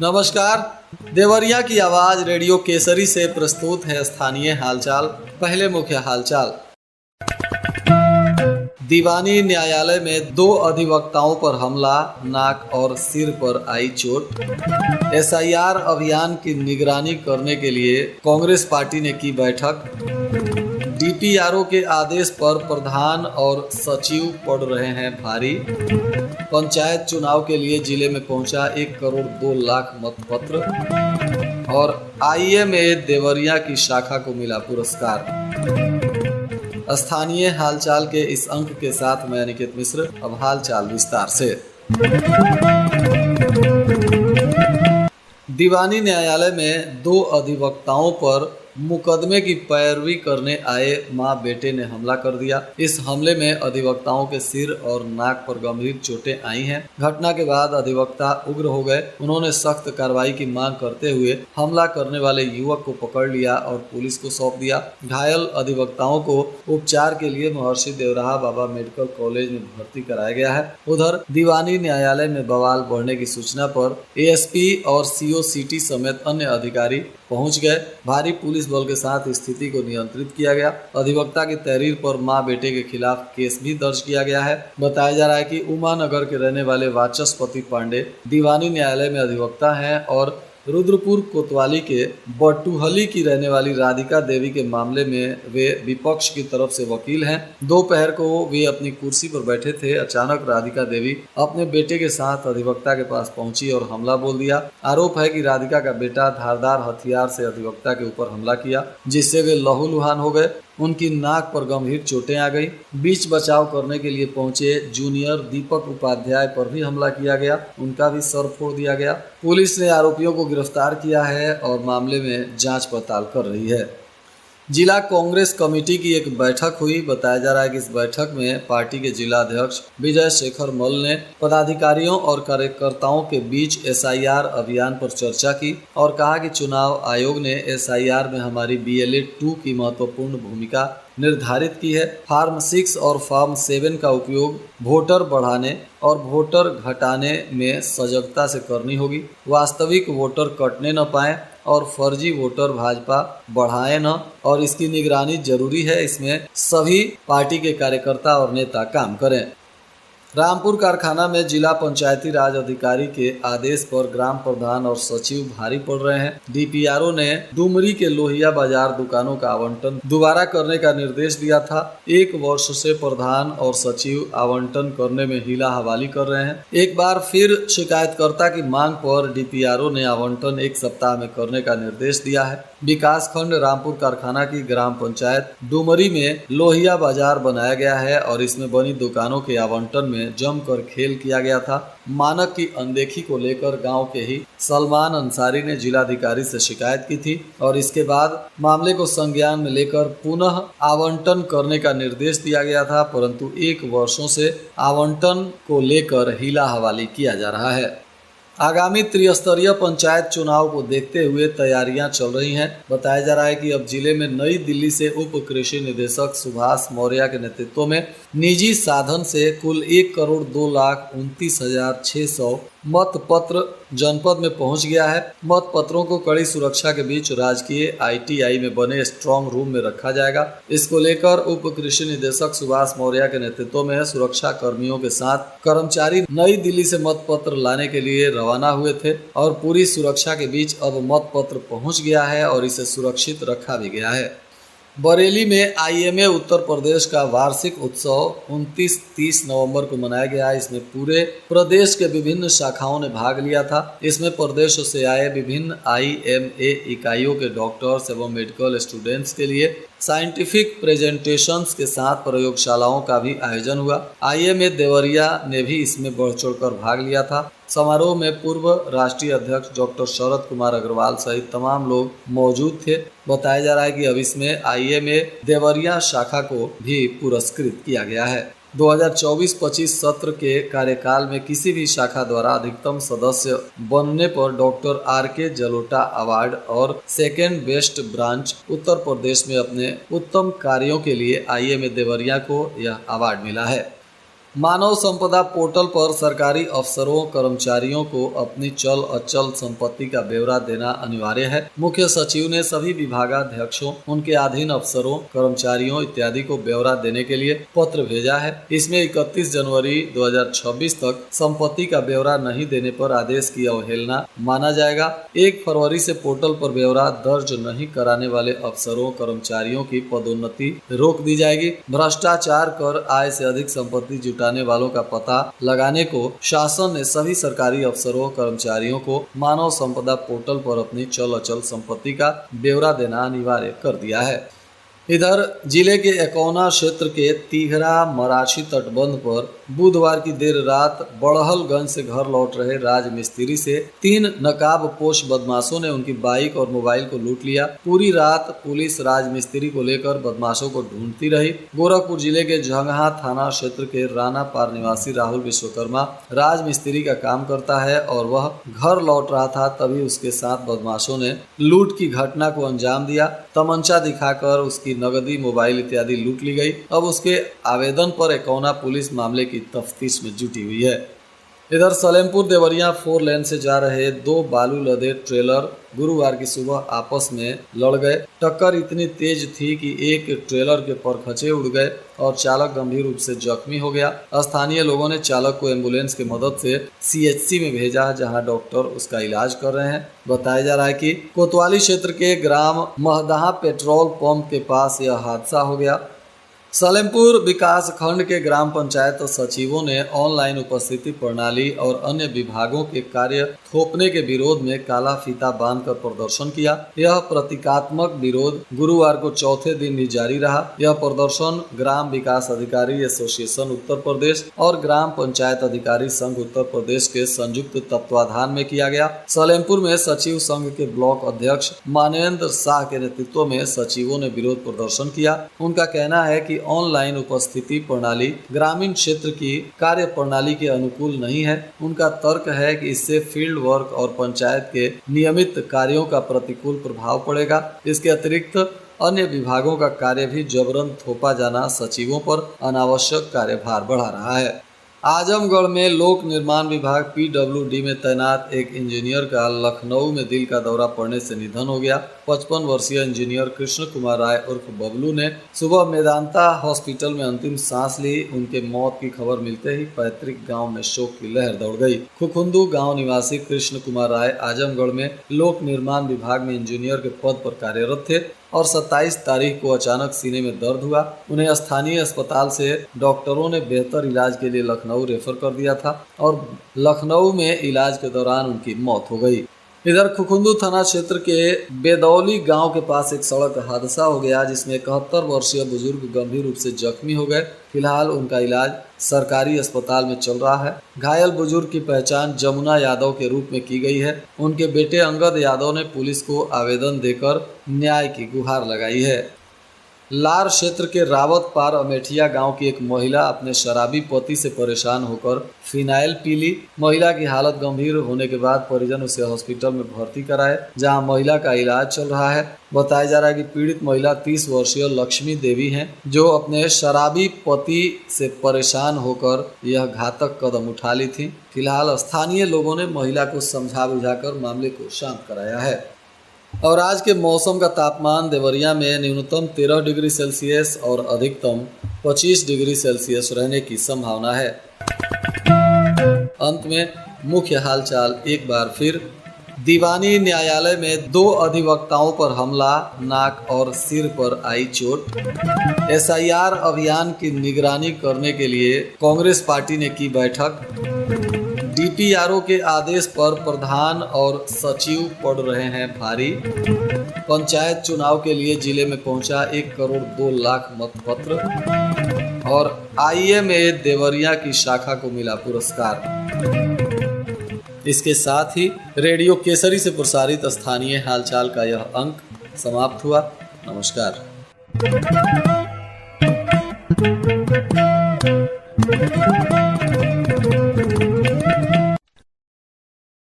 नमस्कार। देवरिया की आवाज रेडियो केसरी से प्रस्तुत है स्थानीय हालचाल। पहले मुख्य हालचाल। दीवानी न्यायालय में 2 अधिवक्ताओं पर हमला, नाक और सिर पर आई चोट। एसआईआर अभियान की निगरानी करने के लिए कांग्रेस पार्टी ने की बैठक। डीपीआरओ के आदेश पर प्रधान और सचिव पड़ रहे हैं भारी। पंचायत चुनाव के लिए जिले में पहुंचा 1 करोड़ 2 लाख मतपत्र। और आईएमए देवरिया की शाखा को मिला पुरस्कार। स्थानीय हालचाल के इस अंक के साथ मैं अनिकेत मिश्र। अब हालचाल विस्तार से। दीवानी न्यायालय में 2 अधिवक्ताओं पर मुकदमे की पैरवी करने आए मां बेटे ने हमला कर दिया। इस हमले में अधिवक्ताओं के सिर और नाक पर गंभीर चोटें आई हैं। घटना के बाद अधिवक्ता उग्र हो गए। उन्होंने सख्त कार्रवाई की मांग करते हुए हमला करने वाले युवक को पकड़ लिया और पुलिस को सौंप दिया। घायल अधिवक्ताओं को उपचार के लिए महर्षि देवराहा बाबा मेडिकल कॉलेज में भर्ती कराया गया है। उधर दीवानी न्यायालय में बवाल बढ़ने की सूचना पर एएसपी और सीओ सिटी समेत अन्य अधिकारी पहुंच गए। भारी पुलिस बल के साथ स्थिति को नियंत्रित किया गया। अधिवक्ता की तहरीर पर मां बेटे के खिलाफ केस भी दर्ज किया गया है। बताया जा रहा है कि उमानगर के रहने वाले वाचस्पति पांडे दीवानी न्यायालय में अधिवक्ता हैं और रुद्रपुर कोतवाली के बटुहली की रहने वाली राधिका देवी के मामले में वे विपक्ष की तरफ से वकील हैं। दोपहर को वे अपनी कुर्सी पर बैठे थे। अचानक राधिका देवी अपने बेटे के साथ अधिवक्ता के पास पहुंची और हमला बोल दिया। आरोप है कि राधिका का बेटा धारदार हथियार से अधिवक्ता के ऊपर हमला किया, जिससे वे लहूलुहान हो गए। उनकी नाक पर गंभीर चोटें आ गई। बीच बचाव करने के लिए पहुंचे जूनियर दीपक उपाध्याय पर भी हमला किया गया। उनका भी सर फोड़ दिया गया। पुलिस ने आरोपियों को गिरफ्तार किया है और मामले में जांच पड़ताल कर रही है। जिला कांग्रेस कमेटी की एक बैठक हुई। बताया जा रहा है कि इस बैठक में पार्टी के जिला अध्यक्ष विजय शेखर मल ने पदाधिकारियों और कार्यकर्ताओं के बीच एसआईआर अभियान पर चर्चा की और कहा कि चुनाव आयोग ने एसआईआर में हमारी BLA 2 की महत्वपूर्ण भूमिका निर्धारित की है। फॉर्म 6 और फॉर्म 7 का उपयोग वोटर बढ़ाने और वोटर घटाने में सजगता से करनी होगी। वास्तविक वोटर कटने न पाएं और फर्जी वोटर भाजपा बढ़ाए न, और इसकी निगरानी जरूरी है। इसमें सभी पार्टी के कार्यकर्ता और नेता काम करें। रामपुर कारखाना में जिला पंचायती राज अधिकारी के आदेश पर ग्राम प्रधान और सचिव भारी पड़ रहे हैं। डीपीआरओ ने डुमरी के लोहिया बाजार दुकानों का आवंटन दोबारा करने का निर्देश दिया था। 1 वर्ष से प्रधान और सचिव आवंटन करने में हीला हवाली कर रहे हैं। एक बार फिर शिकायतकर्ता की मांग पर डीपीआरओ ने आवंटन 1 सप्ताह में करने का निर्देश दिया है। विकास खंड रामपुर कारखाना की ग्राम पंचायत डुमरी में लोहिया बाजार बनाया गया है और इसमें बनी दुकानों के आवंटन में जमकर खेल किया गया था। मानक की अनदेखी को लेकर गांव के ही सलमान अंसारी ने जिलाधिकारी से शिकायत की थी और इसके बाद मामले को संज्ञान में लेकर पुनः आवंटन करने का निर्देश दिया गया था, परंतु 1 वर्षों से आवंटन को लेकर हीला हवाली किया जा रहा है। आगामी त्रिस्तरीय पंचायत चुनाव को देखते हुए तैयारियां चल रही हैं। बताया जा रहा है कि अब जिले में नई दिल्ली से उप कृषि निदेशक सुभाष मौर्य के नेतृत्व में निजी साधन से कुल 1 करोड़ 2 लाख 29,600 मतपत्र जनपद में पहुंच गया है। मतपत्रों को कड़ी सुरक्षा के बीच राजकीय ITI में बने स्ट्रांग रूम में रखा जाएगा। इसको लेकर उप कृषि निदेशक सुभाष मौर्य के नेतृत्व में सुरक्षा कर्मियों के साथ कर्मचारी नई दिल्ली से मतपत्र लाने के लिए रवाना हुए थे और पूरी सुरक्षा के बीच अब मतपत्र पहुंच गया है और इसे सुरक्षित रखा भी गया है। बरेली में IMA उत्तर प्रदेश का वार्षिक उत्सव 29-30 नवंबर को मनाया गया। इसमें पूरे प्रदेश के विभिन्न शाखाओं ने भाग लिया था। इसमें प्रदेश से आए विभिन्न IMA इकाइयों के डॉक्टर्स एवं मेडिकल स्टूडेंट्स के लिए साइंटिफिक प्रेजेंटेशंस के साथ प्रयोगशालाओं का भी आयोजन हुआ। IMA देवरिया ने भी इसमें बढ़ चढ़कर भाग लिया था। समारोह में पूर्व राष्ट्रीय अध्यक्ष डॉक्टर शरद कुमार अग्रवाल सहित तमाम लोग मौजूद थे। बताया जा रहा है कि अब इसमें IMA देवरिया शाखा को भी पुरस्कृत किया गया है। 2024-25 सत्र के कार्यकाल में किसी भी शाखा द्वारा अधिकतम सदस्य बनने पर डॉक्टर RK जलोटा अवार्ड और second best branch Uttar Pradesh में अपने उत्तम कार्यों के लिए IMA देवरिया को यह अवार्ड मिला है। मानव संपदा पोर्टल पर सरकारी अफसरों कर्मचारियों को अपनी चल अचल संपत्ति का ब्यौरा देना अनिवार्य है। मुख्य सचिव ने सभी विभागाध्यक्षों, उनके अधीन अफसरों, कर्मचारियों इत्यादि को ब्यौरा देने के लिए पत्र भेजा है। इसमें 31 जनवरी 2026 तक संपत्ति का ब्यौरा नहीं देने पर आदेश की अवहेलना माना जाएगा। 1 फरवरी से पोर्टल पर ब्यौरा दर्ज नहीं कराने वाले अफसरों कर्मचारियों की पदोन्नति रोक दी जाएगी। भ्रष्टाचार कर आय से अधिक संपत्ति जुटाने वालों का पता लगाने को शासन ने सभी सरकारी अफसरों कर्मचारियों को मानव संपदा पोर्टल पर अपनी चल अचल संपत्ति का ब्यौरा देना अनिवार्य कर दिया है। इधर जिले के एकौना क्षेत्र के तिघरा मराठी तटबंध पर बुधवार की देर रात बड़हलगंज से घर लौट रहे राजमिस्त्री से 3 नकाबपोश बदमाशों ने उनकी बाइक और मोबाइल को लूट लिया। पूरी रात पुलिस राजमिस्त्री को लेकर बदमाशों को ढूंढती रही। गोरखपुर जिले के झंगहा थाना क्षेत्र के राना पार निवासी राहुल विश्वकर्मा राजमिस्त्री का काम करता है और वह घर लौट रहा था, तभी उसके साथ बदमाशों ने लूट की घटना को अंजाम दिया। तमंचा दिखाकर उसकी नगदी, मोबाइल इत्यादि लूट ली गई। अब उसके आवेदन पर एकौना पुलिस मामले की तफ्तीश में जुटी हुई है। इधर सलेमपुर देवरिया 4 लेन से जा रहे 2 बालू लदे ट्रेलर गुरुवार की सुबह आपस में लड़ गए। टक्कर इतनी तेज थी कि एक ट्रेलर के परखचे उड़ गए और चालक गंभीर रूप से जख्मी हो गया। स्थानीय लोगों ने चालक को एम्बुलेंस की मदद से CHC में भेजा, जहां डॉक्टर उसका इलाज कर रहे हैं। बताया जा रहा है कि कोतवाली क्षेत्र के ग्राम महदहा पेट्रोल पंप के पास यह हादसा हो गया। सलेमपुर विकास खंड के ग्राम पंचायत सचिवों ने ऑनलाइन उपस्थिति प्रणाली और अन्य विभागों के कार्य थोपने के विरोध में काला फीता बांधकर प्रदर्शन किया। यह प्रतीकात्मक विरोध गुरुवार को चौथे दिन भी जारी रहा। यह प्रदर्शन ग्राम विकास अधिकारी एसोसिएशन उत्तर प्रदेश और ग्राम पंचायत अधिकारी संघ उत्तर प्रदेश के संयुक्त तत्वाधान में किया गया। सलेमपुर में सचिव संघ के ब्लॉक अध्यक्ष मानवेंद्र शाह के नेतृत्व में सचिवों ने विरोध प्रदर्शन किया। उनका कहना है कि ऑनलाइन उपस्थिति प्रणाली ग्रामीण क्षेत्र की कार्य प्रणाली के अनुकूल नहीं है। उनका तर्क है कि इससे फील्ड वर्क और पंचायत के नियमित कार्यों का प्रतिकूल प्रभाव पड़ेगा। इसके अतिरिक्त अन्य विभागों का कार्य भी जबरन थोपा जाना सचिवों पर अनावश्यक कार्यभार बढ़ा रहा है। आजमगढ़ में लोक निर्माण विभाग PWD में तैनात एक इंजीनियर का लखनऊ में दिल का दौरा पड़ने से निधन हो गया। 55 वर्षीय इंजीनियर कृष्ण कुमार राय उर्फ बबलू ने सुबह मेदांता हॉस्पिटल में अंतिम सांस ली। उनके मौत की खबर मिलते ही पैतृक गांव में शोक की लहर दौड़ गई। खुखुंदू गांव निवासी कृष्ण कुमार राय आजमगढ़ में लोक निर्माण विभाग में इंजीनियर के पद पर कार्यरत थे और 27 तारीख को अचानक सीने में दर्द हुआ। उन्हें स्थानीय अस्पताल से डॉक्टरों ने बेहतर इलाज के लिए लखनऊ रेफर कर दिया था और लखनऊ में इलाज के दौरान उनकी मौत हो गई। इधर खुखुंदू थाना क्षेत्र के बेदौली गांव के पास एक सड़क हादसा हो गया, जिसमें 71 वर्षीय बुजुर्ग गंभीर रूप से जख्मी हो गए। फिलहाल उनका इलाज सरकारी अस्पताल में चल रहा है। घायल बुजुर्ग की पहचान जमुना यादव के रूप में की गई है। उनके बेटे अंगद यादव ने पुलिस को आवेदन देकर न्याय की गुहार लगाई है। लार क्षेत्र के रावत पार अमेठिया गांव की एक महिला अपने शराबी पति से परेशान होकर फिनाइल पी ली। महिला की हालत गंभीर होने के बाद परिजन उसे हॉस्पिटल में भर्ती कराए, जहां महिला का इलाज चल रहा है। बताया जा रहा है कि पीड़ित महिला 30 वर्षीय लक्ष्मी देवी हैं, जो अपने शराबी पति से परेशान होकर यह घातक कदम उठा ली थी। फिलहाल स्थानीय लोगों ने महिला को समझा बुझाकर मामले को शांत कराया है। और आज के मौसम का तापमान देवरिया में न्यूनतम 13 डिग्री सेल्सियस और अधिकतम 25 डिग्री सेल्सियस रहने की संभावना है। अंत में मुख्य हालचाल एक बार फिर। दीवानी न्यायालय में 2 अधिवक्ताओं पर हमला, नाक और सिर पर आई चोट। SIR अभियान की निगरानी करने के लिए कांग्रेस पार्टी ने की बैठक। DPRO के आदेश पर प्रधान और सचिव पड़ रहे हैं भारी। पंचायत चुनाव के लिए जिले में पहुंचा 1 करोड़ 2 लाख मतपत्र। और IMA देवरिया की शाखा को मिला पुरस्कार। इसके साथ ही रेडियो केसरी से प्रसारित स्थानीय हालचाल का यह अंक समाप्त हुआ। नमस्कार।